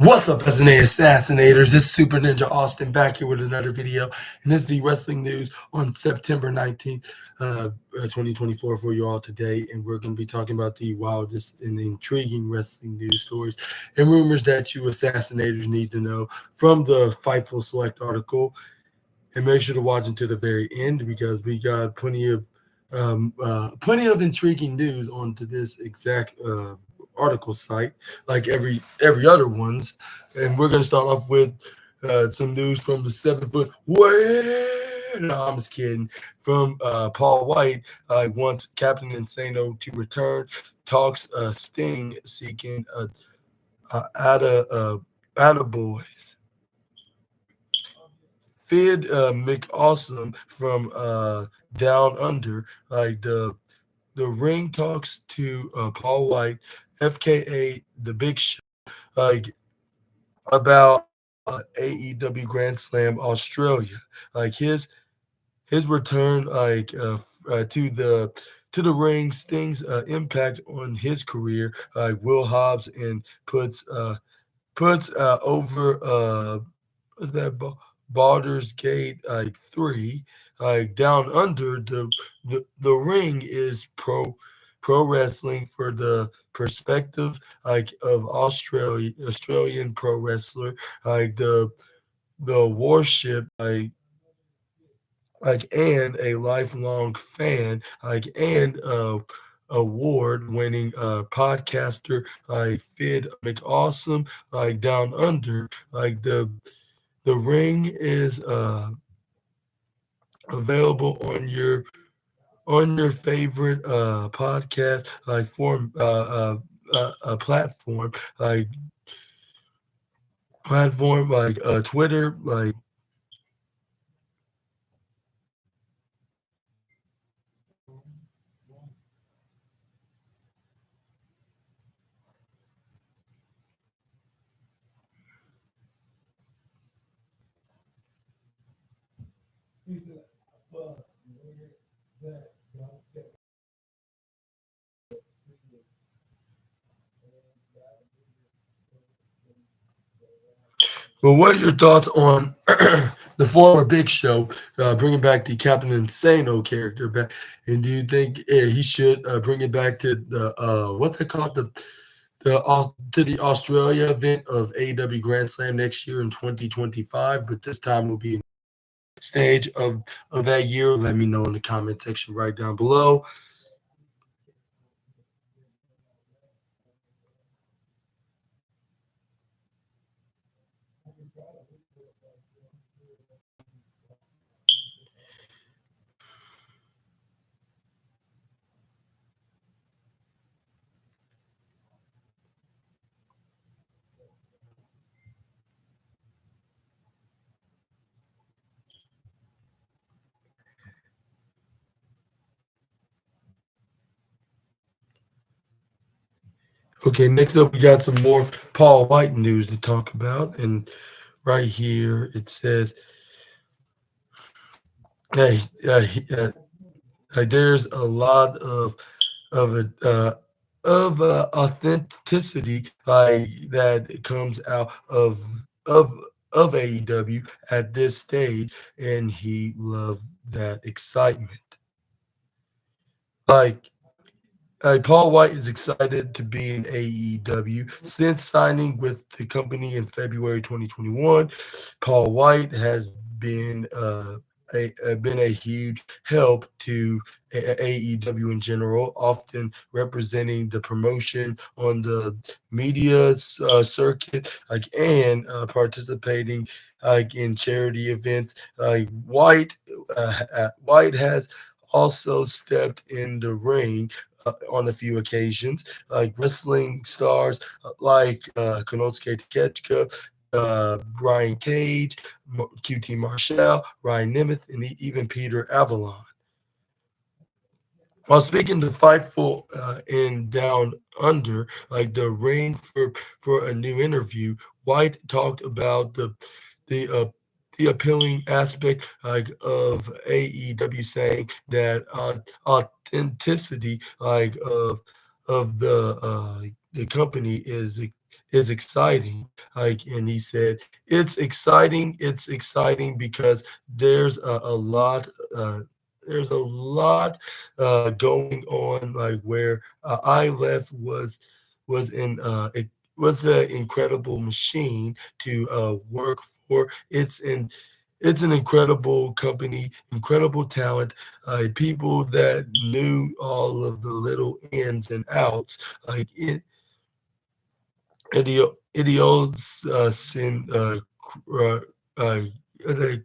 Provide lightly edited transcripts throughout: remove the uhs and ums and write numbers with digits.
What's up, SNA Assassinators? This is Super Ninja Austin back here with another video, and this is the wrestling news on September 19th, 2024 for you all today, and we're going to be talking about the wildest and intriguing wrestling news stories and rumors that you Assassinators need to know from the Fightful Select article, and make sure to watch until the very end because we got plenty of intriguing news onto this exact article site, like every other ones. And we're gonna start off with some news from the 7-foot. No, I'm just kidding. From Paul White, wants Captain Insano to return. Talks Sting seeking Attaboys. Fid McAwesome from Down Under, like the ring talks to Paul White, FKA the Big Show, like about AEW Grand Slam Australia, like his return, like to the ring, Sting's impact on his career, like Will Hobbs, and puts over that Baldur's Gate like 3, like Down Under. The ring is pro wrestling for the perspective like of Australian pro wrestler, like the warship, like and a lifelong fan, like and award-winning podcaster, like Fid McAwesome, like Down Under, like the ring is available on your favorite podcast like form platform like Twitter, like well, what are your thoughts on the former Big Show bringing back the Captain Insano character back? And do you think he should bring it back to the what they call it, to the Australia event of AEW Grand Slam next year in 2025? But this time will be in the stage of that year. Let me know in the comment section right down below. Okay, next up we got some more Paul White news to talk about, and right here it says there's a lot of authenticity that comes out of AEW at this stage, and he loved that excitement. Paul White is excited to be in AEW since signing with the company in February 2021. Paul White has been a huge help to AEW in general, often representing the promotion on the media circuit, and participating in charity events. White has also stepped in the ring on a few occasions, like wrestling stars like Konosuke Takeshita, Brian Cage, QT Marshall, Ryan Nemeth, and even Peter Avalon. While speaking to Fightful in Down Under, like the ring for a new interview, White talked about the appealing aspect of AEW, saying that authenticity of the company is is exciting. Like, and he said, it's exciting. It's exciting because there's a lot. There's a lot going on. Like where I left was in it was an incredible machine to work for. It's an incredible company, incredible talent, people that knew all of the little ins and outs. Like idiosyncrasies, uh, the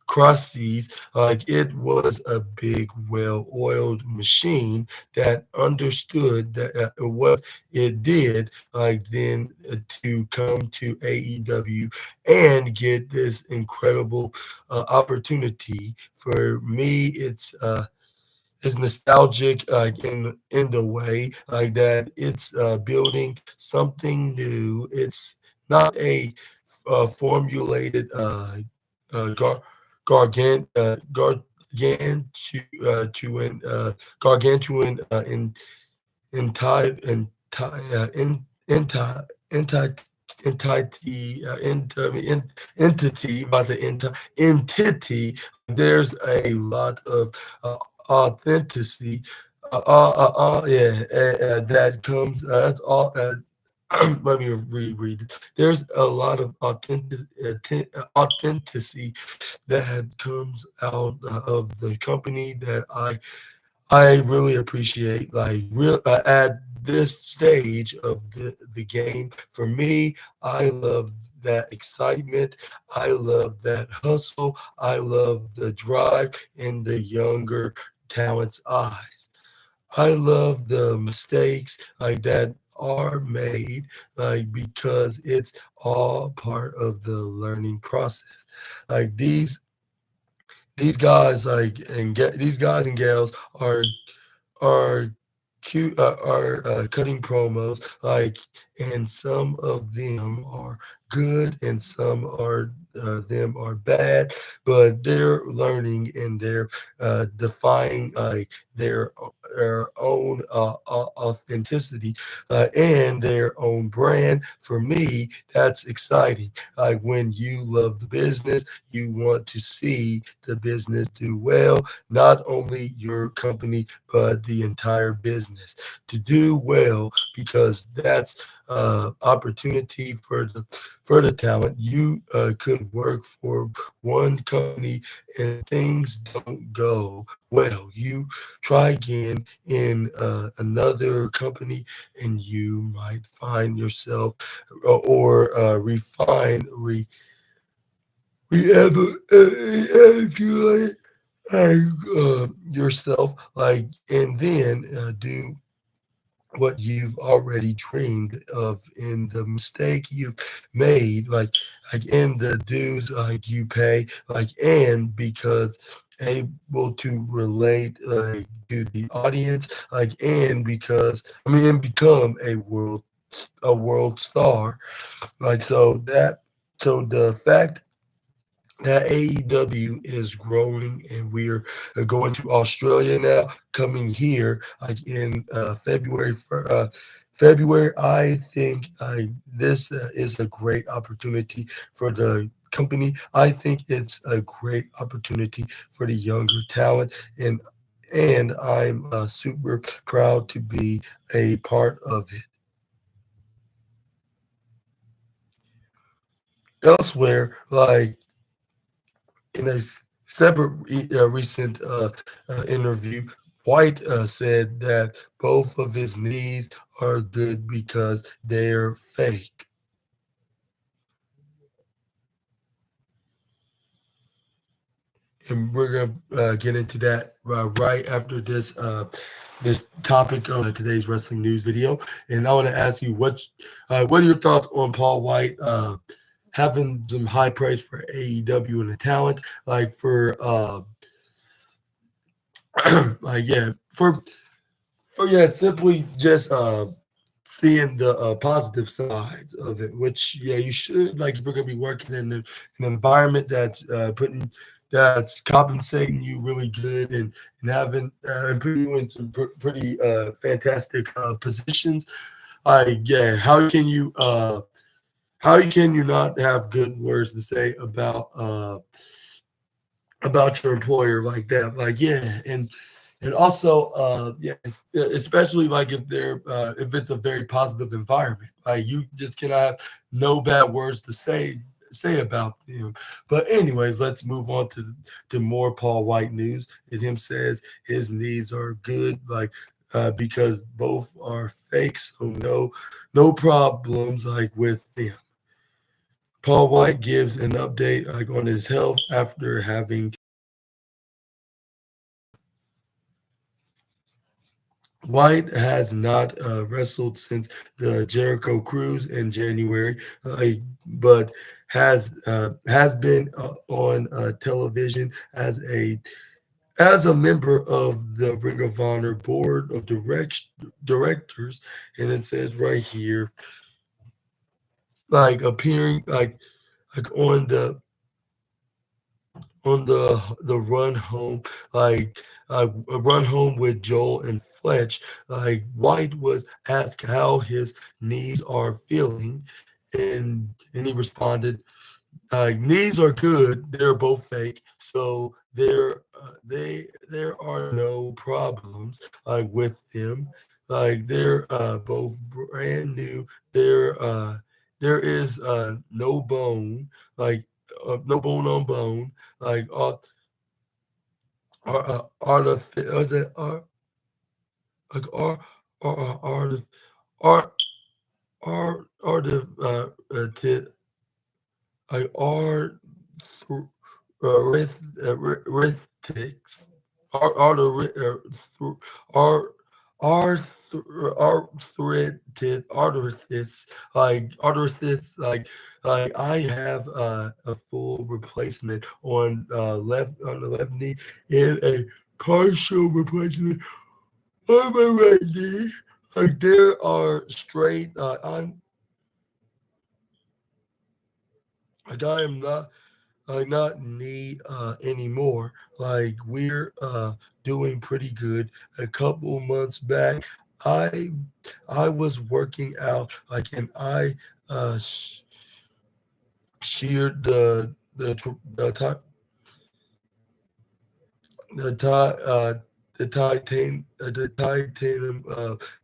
crises, like it was a big, well-oiled machine that understood that what it did, like then to come to AEW and get this incredible opportunity. For me, it's nostalgic in the way like that it's building something new. It's not a formulated gargant gargantuan entire enti entity entity by the entity. There's a lot of authenticity that comes that's all let me reread it. There's a lot of authenticity that comes out of the company that I really appreciate. Like real at this stage of the game, for me, I love that excitement. I love that hustle. I love the drive in the younger talent's eyes. I love the mistakes like that are made, like because it's all part of the learning process. Like these guys like these guys and gals are cute are cutting promos like, and some of them are good and some are them are bad, but they're learning and they're defying like their own authenticity and their own brand. For me, that's exciting. Like when you love the business, you want to see the business do well, not only your company but the entire business to do well, because that's opportunity for the talent. You could work for one company and things don't go well. You try again in another company, and you might find yourself or refine re ever yourself, like, and then do what you've already dreamed of in the mistake you've made, like in the dues like you pay, like, and because able to relate to the audience, like, and because I mean and become a world star, like so the fact that AEW is growing, and we're going to Australia now, coming here like in February. For February, I think this is a great opportunity for the company. I think it's a great opportunity for the younger talent, and I'm super proud to be a part of it. Elsewhere, like in a separate recent interview, White said that both of his knees are good because they're fake. And we're gonna get into that right after this topic of today's wrestling news video. And I want to ask you what are your thoughts on Paul White having some high praise for AEW and the talent, like for like yeah for yeah simply just seeing the positive sides of it, which yeah you should, like if you're gonna be working in an environment that's that's compensating you really good and having and putting you in some pretty fantastic positions, Yeah, how can you not have good words to say about your employer like that? Like, yeah, and also, yeah, especially like if it's a very positive environment, like you just cannot have no bad words to say about them. But anyways, let's move on to more Paul White news. It him says his knees are good, like because both are fake, so no problems like with them. Paul White gives an update like on his health after having White has not wrestled since the Jericho Cruise in January, but has been on television as a member of the Ring of Honor board of directors, and it says right here, like appearing like on the run home, like a run home with Joel and Fletch. Like White was asked how his knees are feeling, and he responded, knees are good. They're both fake, so there are no problems with them. Like they're both brand new. There is no bone, like no bone on bone, like are the like are are the like arithmetics are the are arthritis like I have a full replacement on the left knee and a partial replacement on my right knee. Like there are straight I am not knee anymore. Like we're doing pretty good. A couple months back, I I was working out like and I sheared the ti the titanium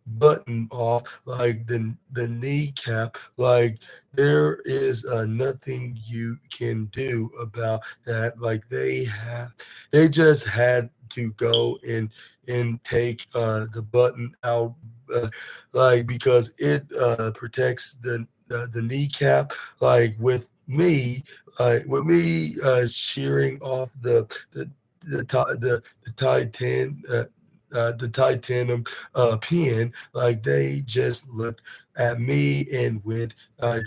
button off like the kneecap. Like there is nothing you can do about that. Like they just had to go and take the button out, uh, like because it protects the kneecap. Like with me shearing off the titanium pin, like they just looked at me and went uh,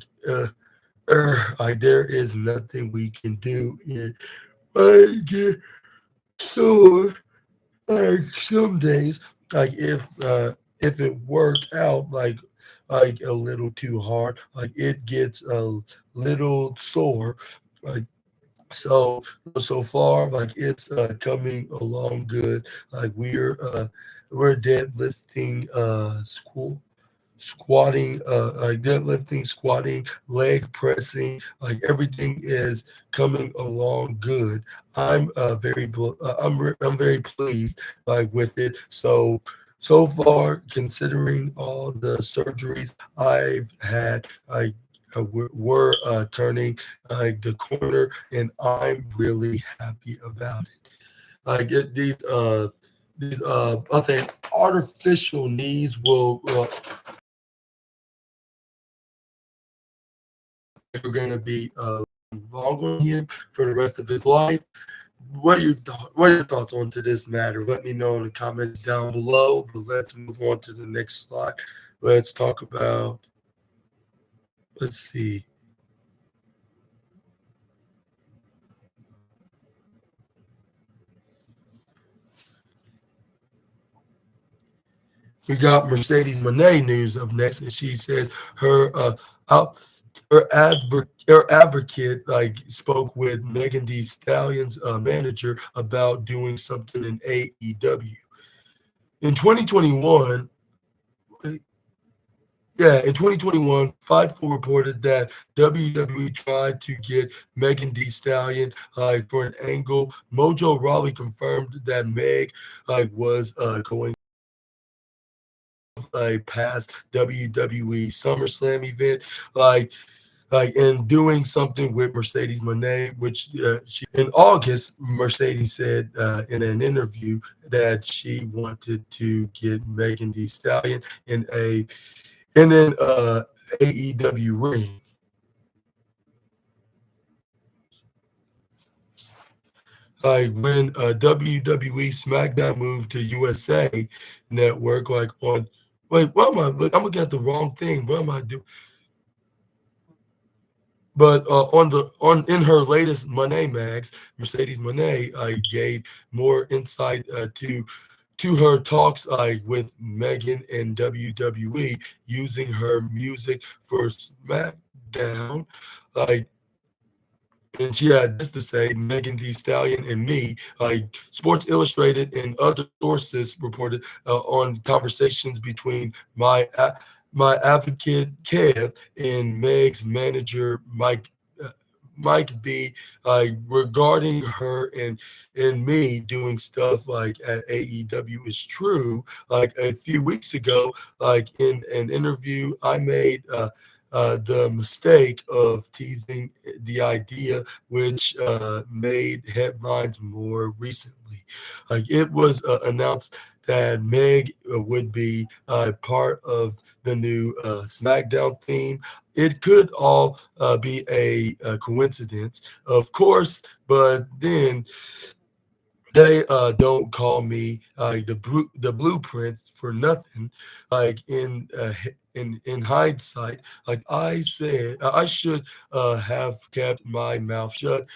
like there is nothing we can do. And I get sore like some days, like if it worked out like a little too hard, like it gets a little sore. Like so so far, like it's coming along good. Like we're deadlifting, squatting, like deadlifting, squatting, leg pressing, like everything is coming along good. I'm very pleased like with it. So far, considering all the surgeries I've had, we're turning the corner, and I'm really happy about it. Like these I think artificial knees will are going to be long on him for the rest of his life. What are your thoughts on to this matter? Let me know in the comments down below. But let's move on to the next slide. Let's talk about. Let's see. We got Mercedes Monet news up next, and she says out her advocate like spoke with Megan Thee Stallion's manager about doing something in AEW in 2021. Yeah, in 2021, Fightful reported that WWE tried to get Megan Thee Stallion for an angle. Mojo Rawley confirmed that Meg was going a past WWE SummerSlam event, like and doing something with Mercedes Moné, which in August, Mercedes said in an interview that she wanted to get Megan Thee Stallion in an AEW ring. Like when WWE SmackDown moved to USA Network, like on wait, what am I? Look, I'm looking at the wrong thing. What am I doing? But on in her latest Monet Mags, Mercedes Monet gave more insight to her talks with Megan and WWE using her music for SmackDown. Like and she had this to say, Megan Thee Stallion and me, Sports Illustrated and other sources reported on conversations between my advocate Kev and Meg's manager uh, Mike B, regarding her and me doing stuff like at AEW is true. Like a few weeks ago, like in an interview I made. The mistake of teasing the idea, which made headlines more recently. Like it was announced that Meg would be part of the new SmackDown theme. It could all be a coincidence, of course, but then they don't call me the blueprint for nothing. Like in hindsight, like I said, I should have kept my mouth shut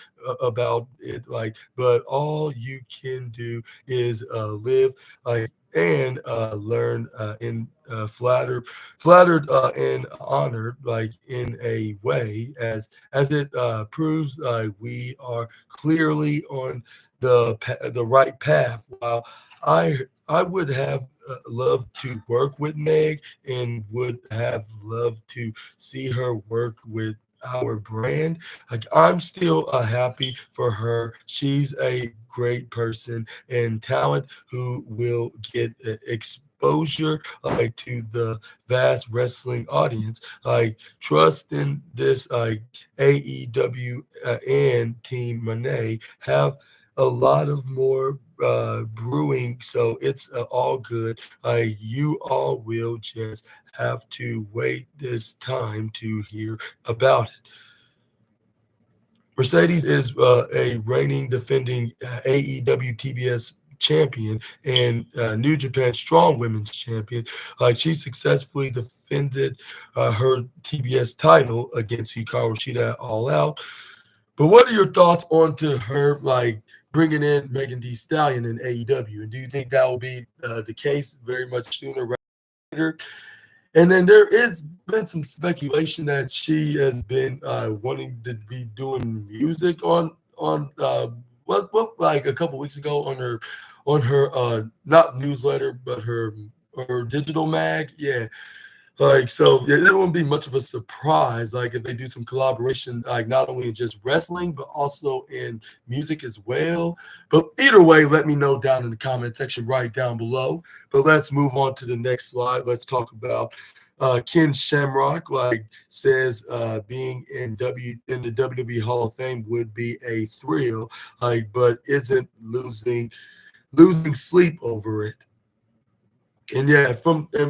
about it. Like, but all you can do is live and learn in flattered and honored like in a way as it proves we are clearly on the right path. While I would have loved to work with Meg and would have loved to see her work with our brand. Like I'm still happy for her. She's a great person and talent who will get exposure to the vast wrestling audience. Like trust in this AEW and Team Monet have a lot of more brewing, so it's all good. You all will just have to wait this time to hear about it. Mercedes is a reigning defending AEW TBS champion and New Japan Strong Women's champion. She successfully defended her TBS title against Hikaru Shida at All Out. But what are your thoughts on to her bringing in Megan Thee Stallion in AEW? And do you think that will be the case very much sooner rather than later? And then there is been some speculation that she has been wanting to be doing music on what like a couple weeks ago on her not newsletter but her digital mag. Yeah, so, yeah, it won't be much of a surprise, if they do some collaboration, not only in just wrestling, but also in music as well. But either way, let me know down in the comment section right down below. But let's move on to the next slide. Let's talk about Ken Shamrock, says being in the WWE Hall of Fame would be a thrill, but isn't losing sleep over it. And yeah,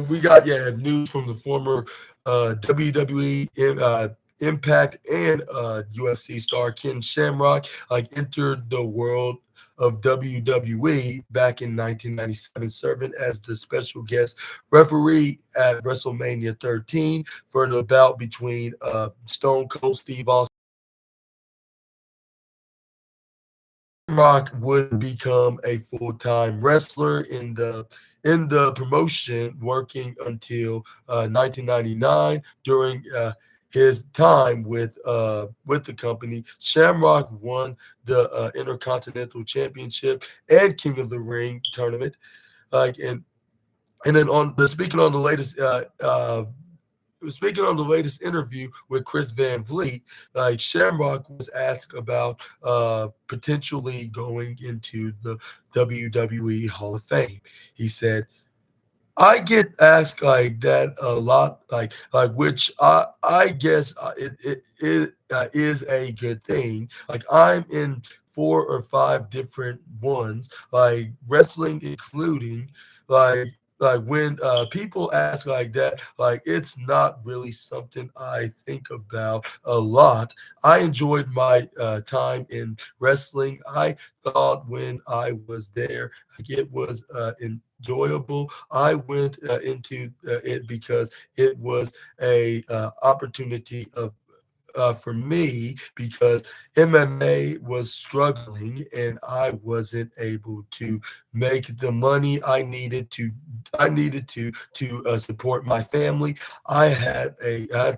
we got news from the former WWE Impact and UFC star Ken Shamrock entered the world of WWE back in 1997, serving as the special guest referee at WrestleMania 13 for the bout between Stone Cold Steve Austin. Rock would become a full-time wrestler in the promotion, working until 1999. During his time with the company, Shamrock won the Intercontinental Championship and King of the Ring tournament. And then on the speaking on the latest speaking on the latest interview with Chris Van Vliet, like Shamrock was asked about potentially going into the WWE Hall of Fame. He said, I get asked like that a lot, like which I guess it is a good thing. Like I'm in 4 or 5 different ones, like wrestling, including like when people ask like that, like it's not really something I think about a lot. I enjoyed my time in wrestling. I thought when I was there, like it was enjoyable. I went into it because it was a opportunity of for me because MMA was struggling and I wasn't able to make the money I needed to support my family. I had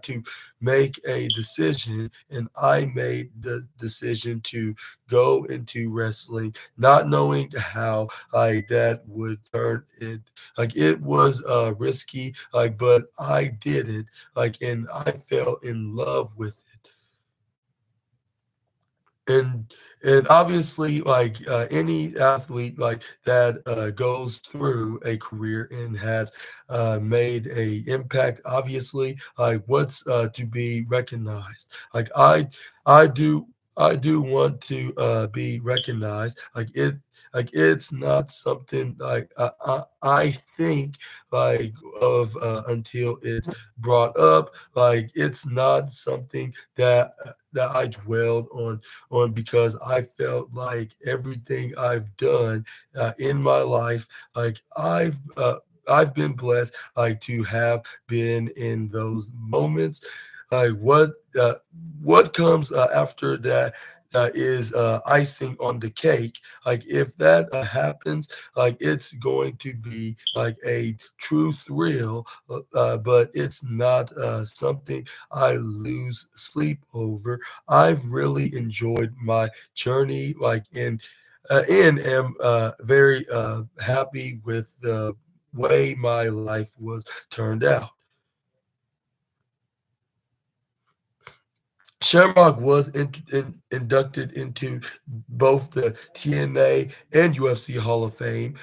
to make a decision, and I made the decision to go into wrestling, not knowing how like that would turn it. Like it was risky, like but I did it, like and I fell in love with and obviously like any athlete like that goes through a career and has made a impact, obviously like what's to be recognized, like I do want to be recognized, like it's not something like I think like of until it's brought up, like it's not something that I dwelled on because I felt like everything I've done in my life, like I've been blessed, like to have been in those moments. Like what comes after that is icing on the cake. Like if that happens, like it's going to be like a true thrill, but it's not something I lose sleep over. I've really enjoyed my journey, like and am very happy with the way my life was turned out. Shamrock was inducted into both the TNA and UFC Hall of Fame.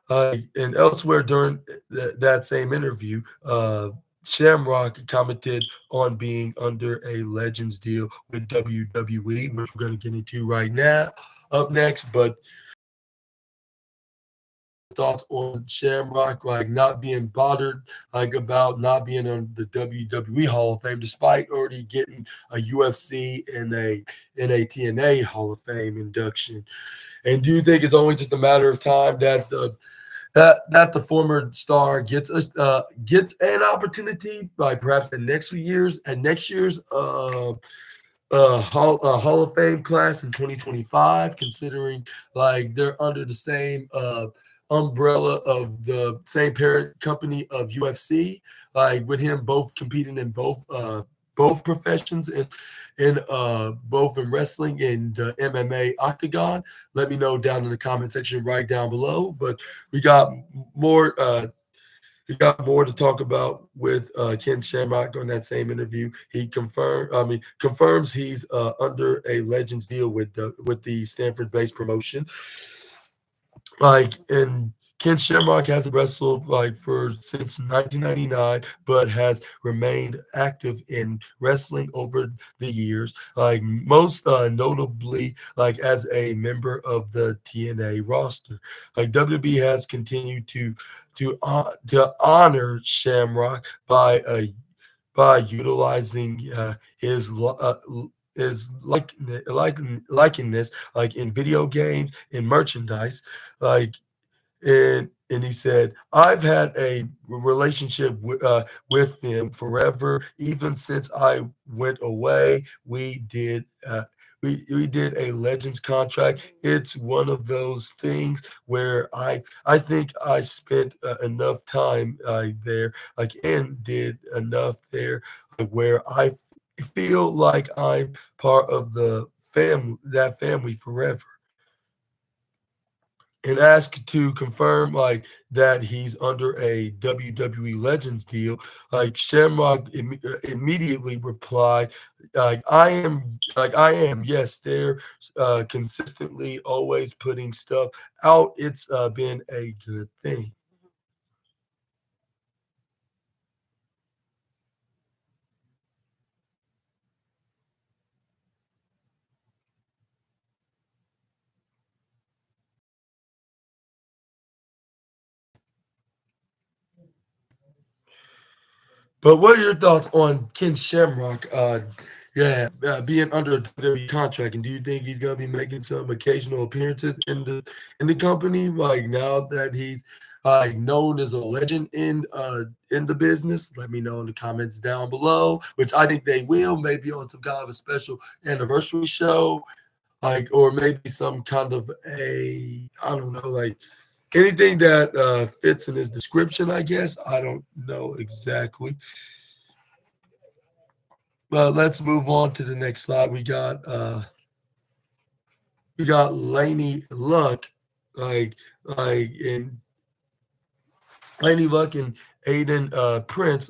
And elsewhere during that same interview, Shamrock commented on being under a Legends deal with WWE, which we're going to get into right now, up next. But thoughts on Shamrock, like not being bothered, like about not being on the WWE Hall of Fame, despite already getting a UFC and a TNA Hall of Fame induction. And do you think it's only just a matter of time that the former star gets an opportunity, like perhaps in next few years, and next year's Hall of Fame class in 2025, considering like they're under the same umbrella of the same parent company of UFC, like with him both competing in both professions and both in wrestling and MMA octagon. Let me know down in the comment section right down below. But we got more to talk about with Ken Shamrock on that same interview. He confirms he's under a Legends deal with the Stanford-based promotion. Like, and Ken Shamrock hasn't wrestled like for since 1999, but has remained active in wrestling over the years. Like most notably, like as a member of the TNA roster. Like WWE has continued to honor Shamrock by utilizing his likeness like in video games and merchandise, like and he said, I've had a relationship with them forever, even since I went away. We did a Legends contract. It's one of those things where I think I spent enough time there, like and did enough there, like, where I feel like I'm part of the family, that family forever. and asked to confirm like that he's under a WWE Legends deal, like Shamrock immediately replied, like I am, yes, they're consistently always putting stuff out. It's been a good thing. But what are your thoughts on Ken Shamrock? Yeah, being under a WWE contract, and do you think he's gonna be making some occasional appearances in the company? Like now that he's known as a legend in the business, let me know in the comments down below. Which I think they will, maybe on some kind of a special anniversary show, like or maybe some kind of a I don't know, like anything that fits in his description. I guess I don't know exactly. But let's move on to the next slide. We got Laney Luck, like in Laney Luck and Aiden Prince,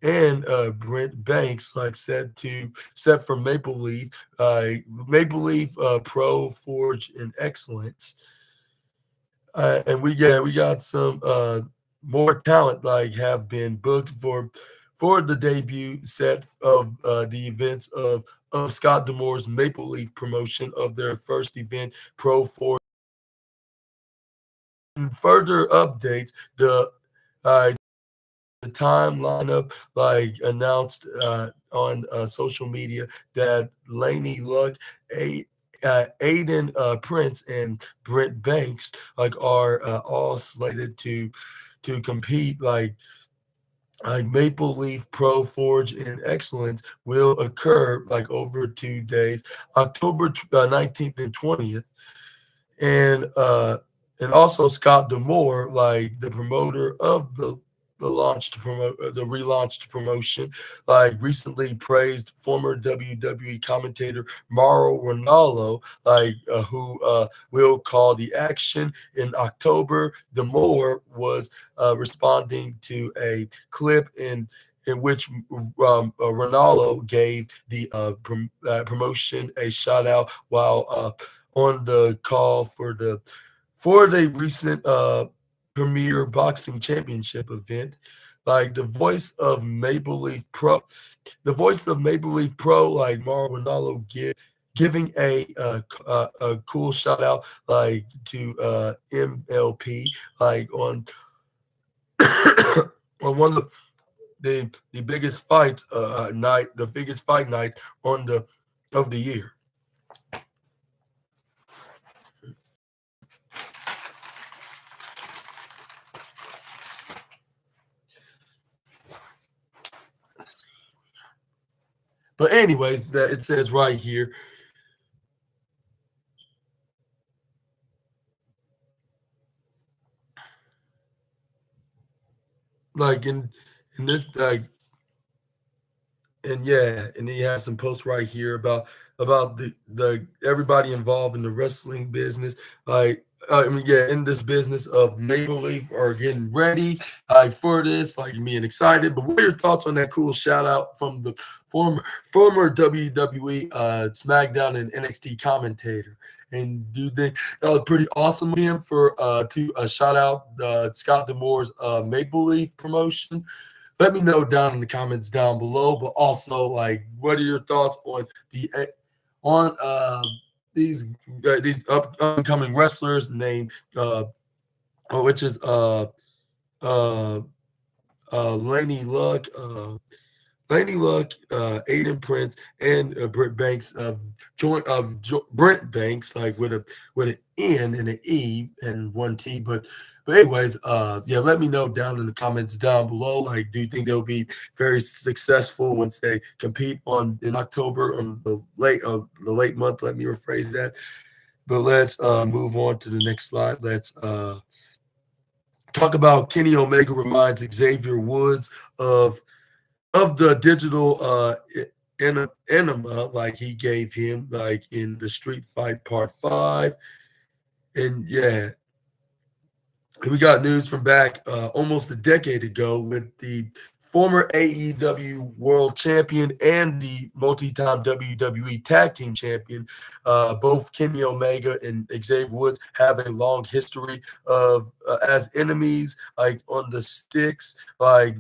and Brent Banks, like set for Maple Leaf, Maple Leaf Pro Forge and Excellence. And we got some more talent like have been booked for the debut set of the events of Scott Demore's Maple Leaf promotion of their first event, Pro 4. And further updates, uh, the time lineup like announced on social media that Laney Luck, Aiden Prince, and Brent Banks like are all slated to compete like Maple Leaf Pro Forge and Excellence will occur like over 2 days, October 19th and 20th. And and also Scott Demore, like the promoter of the launch to promote the relaunched promotion, like recently praised former WWE commentator Mauro Ronaldo, like who will call the action in October. Demore was responding to a clip in which Ronaldo gave the promotion a shout out while on the call for the recent premier boxing championship event. Like the voice of Maple Leaf Pro, like Mauro Ronaldo, giving a cool shout out like to MLP, like on on one of the biggest fight night, the biggest fight night on the of the year. But anyways, that it says right here, like in this like and yeah, and he has some posts right here about the everybody involved in the wrestling business. Like I mean, yeah, in this business of Maple Leaf are getting ready for this, like being excited. But what are your thoughts on that cool shout out from the former WWE SmackDown and NXT commentator? And do you think that was pretty awesome of him for to shout out Scott Demore's Maple Leaf promotion? Let me know down in the comments down below. But also, like, what are your thoughts on on these upcoming wrestlers named which is uh Laney Luck, Aiden Prince, and Brent Banks. Brent Banks, like with an N and an E and one T. But anyways, yeah, let me know down in the comments down below. Like, do you think they'll be very successful once they compete on in October on the late month? Let me rephrase that. But let's move on to the next slide. Let's talk about Kenny Omega reminds Xavier Woods of the digital enema like he gave him like in the Street Fight Part 5. And yeah, we got news from back almost a decade ago with the former AEW World Champion and the multi-time WWE Tag Team Champion. Both Kenny Omega and Xavier Woods have a long history of as enemies, like on the sticks, like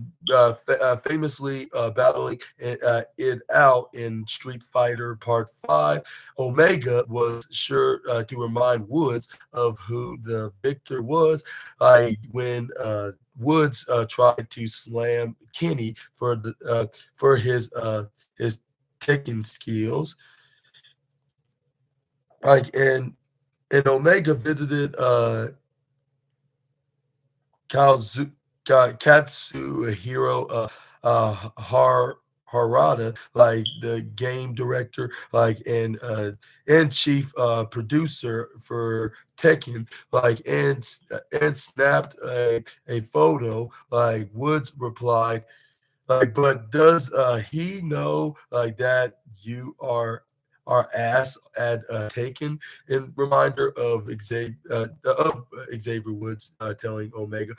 famously battling it out in Street Fighter Part 5. Omega was sure to remind Woods of who the victor was, when Woods tried to slam Kenny for his taking skills. And Omega visited Kazu, Katsuhiro Harada, like the game director, and chief producer for Tekken, and snapped a photo. Like Woods replied, but does he know that you are ass at Taken? In reminder of Xavier Woods telling Omega,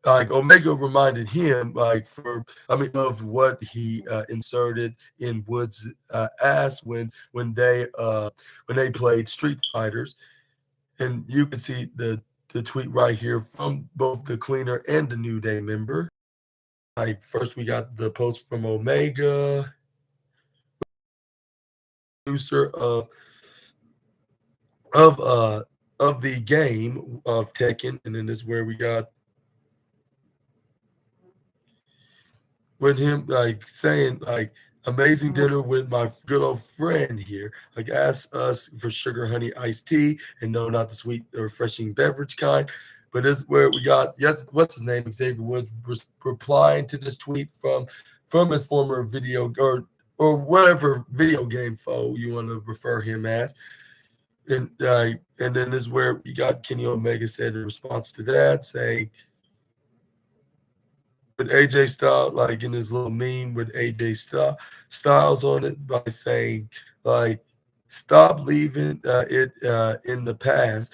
Omega reminded him, of what he inserted in Woods' ass when they played Street Fighters. And you can see the tweet right here from both the Cleaner and the New Day member. First we got the post from Omega, producer of uh of the game of Tekken, and then this is where we got with him saying amazing dinner with my good old friend here. Ask us for sugar honey iced tea, and no, not the sweet refreshing beverage kind. But this is where we got, yes, what's his name, Xavier Woods, replying to this tweet from his former video or whatever video game foe you want to refer him as. And then this is where we got Kenny Omega said in response to that, saying, with AJ Styles, in his little meme with AJ Styles on it, by saying, stop leaving it in the past.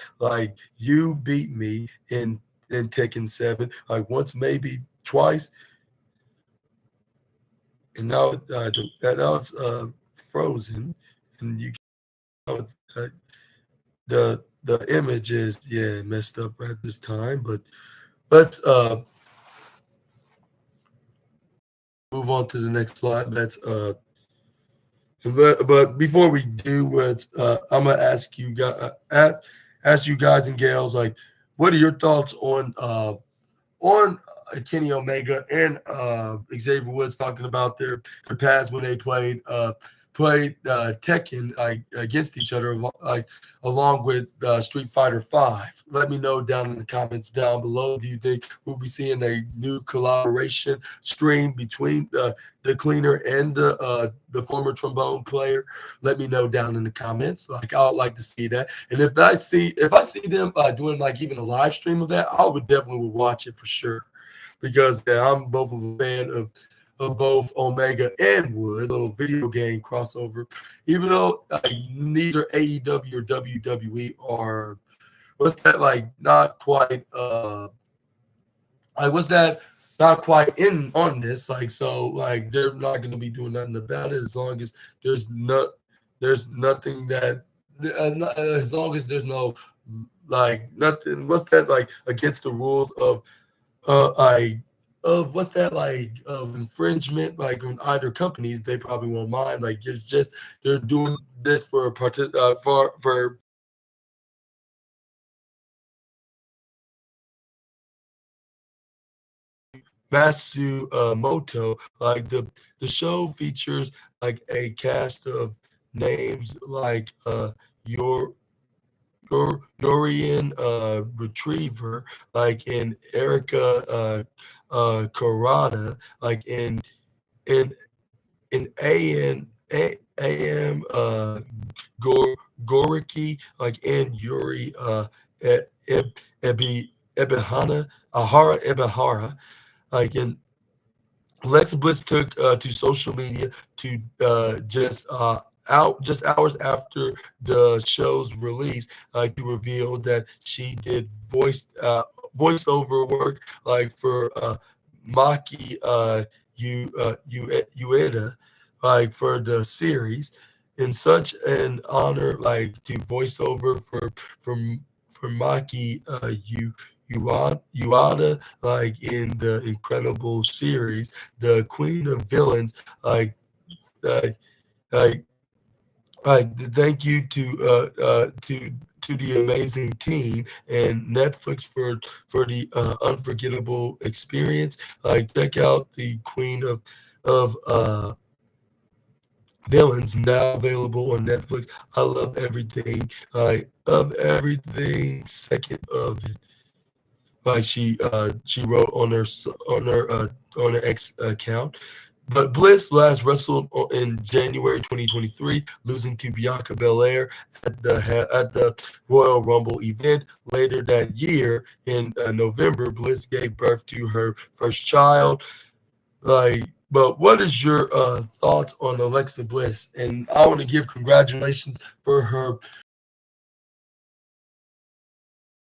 You beat me in Tekken 7, once, maybe twice, and now now it's frozen, and you know, the image is messed up at this time, but let's move on to the next slide. But before we do, I'm gonna ask you guys, ask you guys and gals, what are your thoughts on Kenny Omega and Xavier Woods talking about their past when they played Tekken against each other, along with Street Fighter 5. Let me know down in the comments down below. Do you think we'll be seeing a new collaboration stream between the Cleaner and the former trombone player? Let me know down in the comments. I would like to see that. And if I see them doing even a live stream of that, I would definitely watch it for sure, because I'm both of a fan of both Omega and Wood, little video game crossover. Even though neither AEW or WWE are, not quite what's that not quite in on this, they're not going to be doing nothing about it, as long as there's nothing that as long as there's no nothing, what's that, against the rules of what's that, of infringement, on either companies. They probably won't mind. It's just they're doing this for Matsumoto. The show features a cast of names your Dorian Retriever, and Erica Karada, in AM Goriki, and Yuri Ebihana Ahara Ebihara, and Lex Bliss took to social media to just just hours after the show's release, like he revealed that she did voiceover work like for Maki Ueda, like for the series, in such an honor, like to voiceover from for Maki Uada, like in the incredible series, the Queen of Villains, like like like thank you to the amazing team and Netflix for the unforgettable experience. Like check out the Queen of Villains, now available on Netflix. I love everything. I love everything second of it. Like she wrote on her X account. But Bliss last wrestled in January 2023, losing to Bianca Belair at the Royal Rumble event. Later that year, in November, Bliss gave birth to her first child. Like, but what is your thoughts on Alexa Bliss? And I want to give congratulations for her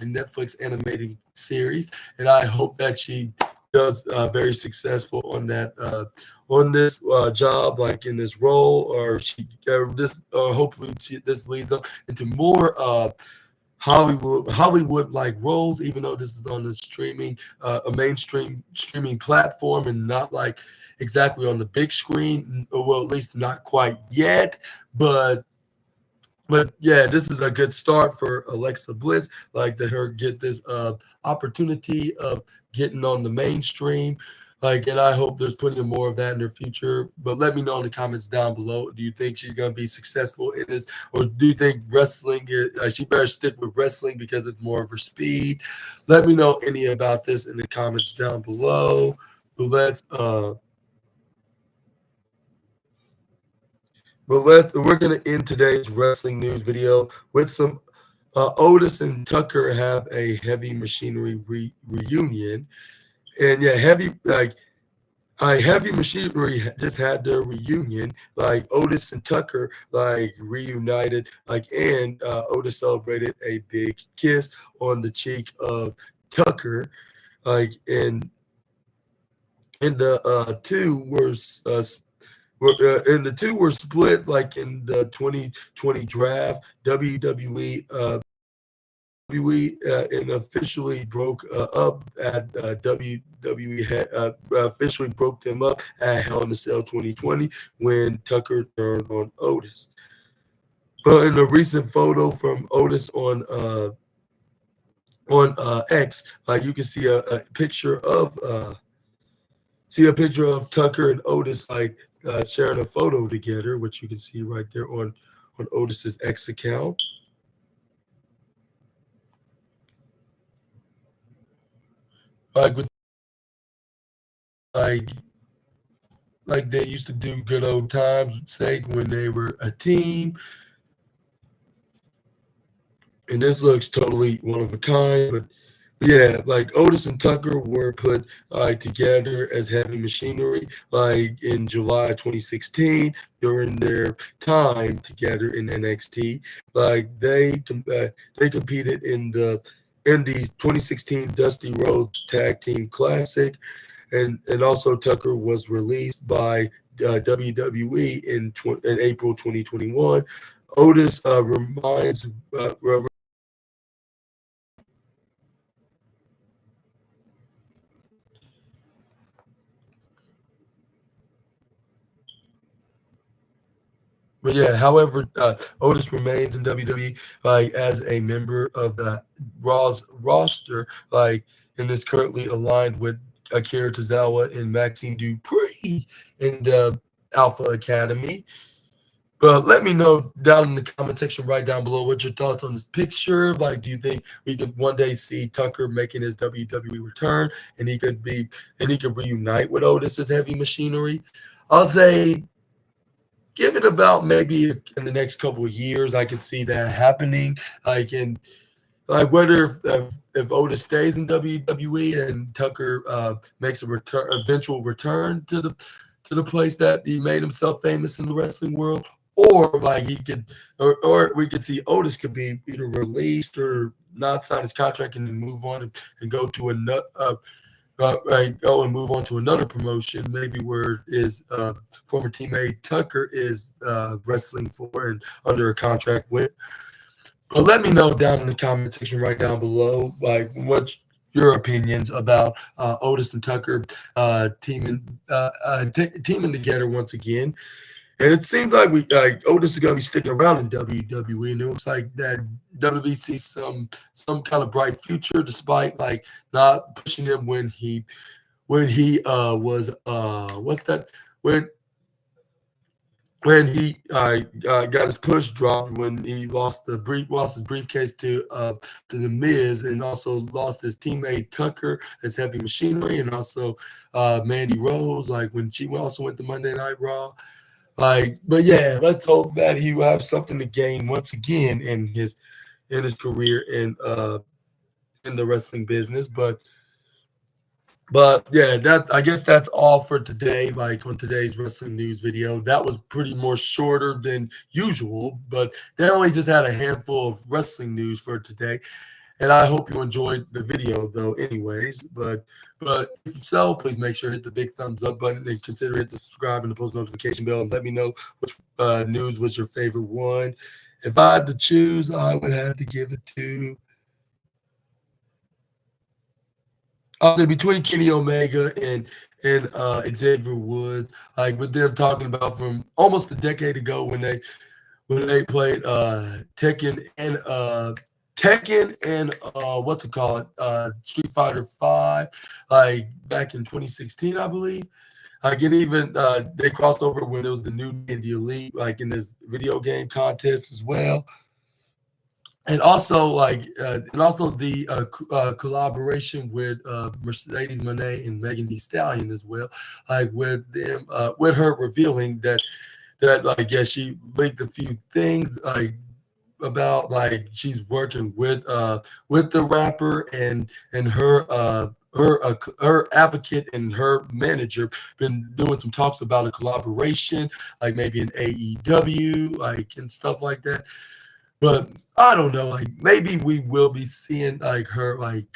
Netflix animated series, and I hope that she does very successful on that on this job, like in this role, or she this hopefully this leads up into more Hollywood like roles, even though this is on the streaming a mainstream streaming platform and not like exactly on the big screen, or well, at least not quite yet, but yeah, this is a good start for Alexa Bliss, like to her get this opportunity of getting on the mainstream. Like, and I hope there's plenty of more of that in her future. But let me know in the comments down below. Do you think she's gonna be successful in this, or do you think wrestling? She better stick with wrestling because it's more of her speed. Let me know any about this in the comments down below. But we're gonna end today's wrestling news video with some Otis and Tucker have a heavy machinery reunion, and yeah, heavy machinery just had their reunion. Like Otis and Tucker like reunited, like, and Otis celebrated a big kiss on the cheek of Tucker, like, and the two and the two were split like in the 2020 draft. WWE and officially broke up at WWE officially broke them up at Hell in a Cell 2020 when Tucker turned on Otis. But in a recent photo from Otis on X, you can see a picture of Tucker and Otis like sharing a photo together, which you can see right there on Otis's X account. Like with like they used to do good old times, say when they were a team. And this looks totally one of a kind, but yeah, like Otis and Tucker were put together as heavy machinery like in July 2016 during their time together in NXT. Like they competed in the 2016 Dusty Rhodes Tag Team Classic, and also Tucker was released by WWE in April 2021. Otis reminds But yeah, however, Otis remains in WWE like as a member of the Raw's roster, like, and is currently aligned with Akira Tozawa and Maxine Dupree in the Alpha Academy. But let me know down in the comment section right down below what your thoughts on this picture. Like, do you think we could one day see Tucker making his WWE return and he could reunite with Otis as heavy machinery? I'll say give it about maybe in the next couple of years, I could see that happening. Like whether if Otis stays in WWE and Tucker makes eventual return to the place that he made himself famous in the wrestling world, or like he could, or we could see Otis could be either released or not sign his contract and then move on and go to another. Go and move on to another promotion, maybe where his former teammate Tucker is wrestling for and under a contract with. But let me know down in the comment section right down below, like what's your opinions about Otis and Tucker teaming together once again. And it seems like Otis is going to be sticking around in WWE, and it looks like that WWE sees some kind of bright future, despite like not pushing him when he was what's that when he got his push dropped, when he lost his briefcase to the Miz, and also lost his teammate Tucker as Heavy Machinery, and also Mandy Rose, like when she also went to Monday Night Raw. But yeah, let's hope that he will have something to gain once again in his career in the wrestling business. But yeah, I guess that's all for today. Like on today's wrestling news video, that was pretty more shorter than usual, but they only just had a handful of wrestling news for today. And I hope you enjoyed the video, though, anyways. But if so, please make sure to hit the big thumbs up button and consider hitting subscribe and the post notification bell, and let me know which news was your favorite one. If I had to choose, I would have to give it to between Kenny Omega and Xavier Woods, like with them talking about from almost a decade ago when they played Tekken and what's it called? Street Fighter 5, like back in 2016, I believe. Like, and even they crossed over when it was the New Day and the Elite, like in this video game contest as well. And also, the collaboration with Mercedes Moné and Megan Thee Stallion as well, like with them, with her revealing that like, yeah, she leaked a few things like about like she's working with the rapper and her advocate and her manager been doing some talks about a collaboration, like maybe an AEW, like and stuff like that. But I don't know, like maybe we will be seeing like her like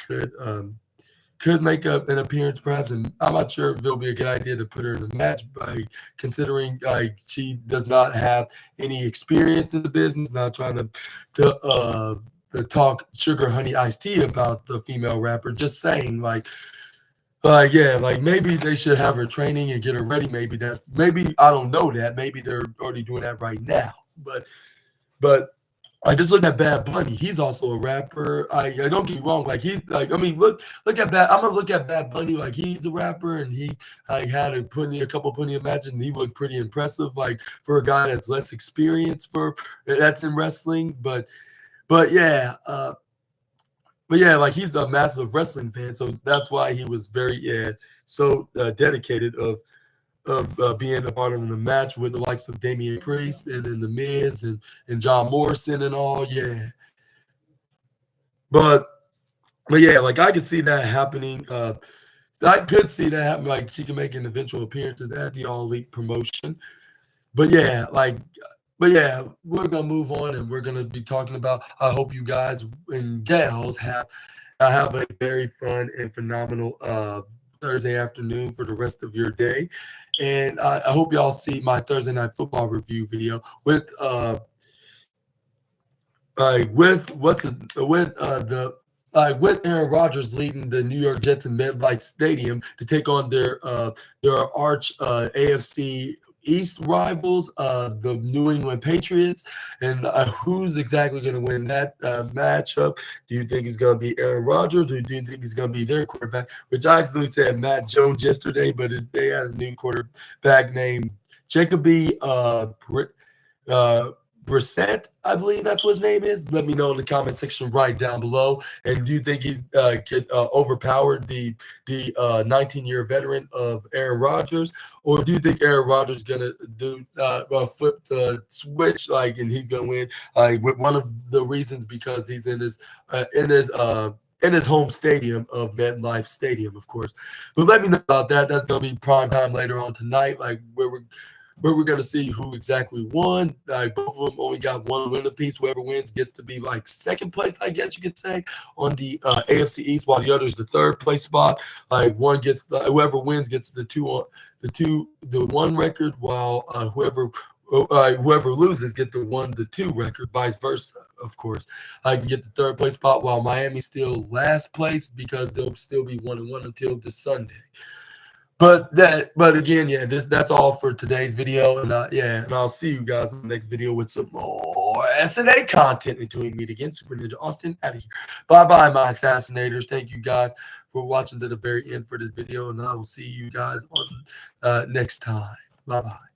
could make up an appearance perhaps, and I'm not sure if it'll be a good idea to put her in a match, by considering like she does not have any experience in the business, not trying to talk sugar honey iced tea about the female rapper, just saying like yeah, like maybe they should have her training and get her ready. Maybe I don't know that. Maybe they're already doing that right now. But I just look at Bad Bunny. He's also a rapper. I don't get me wrong. Like he, like I mean, look at Bad. I'm gonna look at Bad Bunny like he's a rapper, and he like had a couple of matches, and he looked pretty impressive. Like for a guy that's less experienced that's in wrestling, but yeah, like he's a massive wrestling fan, so that's why he was very so dedicated of being a part of the match with the likes of Damian Priest and then the Miz and John Morrison and all, yeah. But yeah, like I could see that happening. I could see that happen. Like she can make an eventual appearance at the All Elite promotion. But yeah, we're gonna move on, and we're gonna be talking about. I hope you guys and gals have a very fun and phenomenal Thursday afternoon for the rest of your day. And I hope y'all see my Thursday Night Football review video with Aaron Rodgers leading the New York Jets in MetLife Stadium to take on their arch AFC East rivals, the New England Patriots. And who's exactly going to win that matchup? Do you think it's going to be Aaron Rodgers, or do you think it's going to be their quarterback? Which I actually said Matt Jones yesterday, but they had a new quarterback named Jacoby Brissett, I believe that's what his name is. Let me know in the comment section right down below. And do you think he could overpower the 19-year veteran of Aaron Rodgers, or do you think Aaron Rodgers is gonna flip the switch, like, and he's gonna win? With one of the reasons because he's in his home stadium of MetLife Stadium, of course. But let me know about that. That's gonna be prime time later on tonight, like where we're where we're going to see who exactly won. Like both of them only got one win apiece. Whoever wins gets to be like second place, I guess you could say, on the AFC East, while the other is the third place spot. Like one gets whoever wins gets the one record, while whoever loses get the 1-2 record, vice versa. Of course, I can get the third place spot, while Miami's still last place because they'll still be 1-1 until this Sunday. But again, yeah, that's all for today's video, and and I'll see you guys in the next video with some more SNA content until we meet again. Super Ninja Austin out of here. Bye bye, my Assassinators. Thank you guys for watching to the very end for this video, and I will see you guys on next time. Bye bye.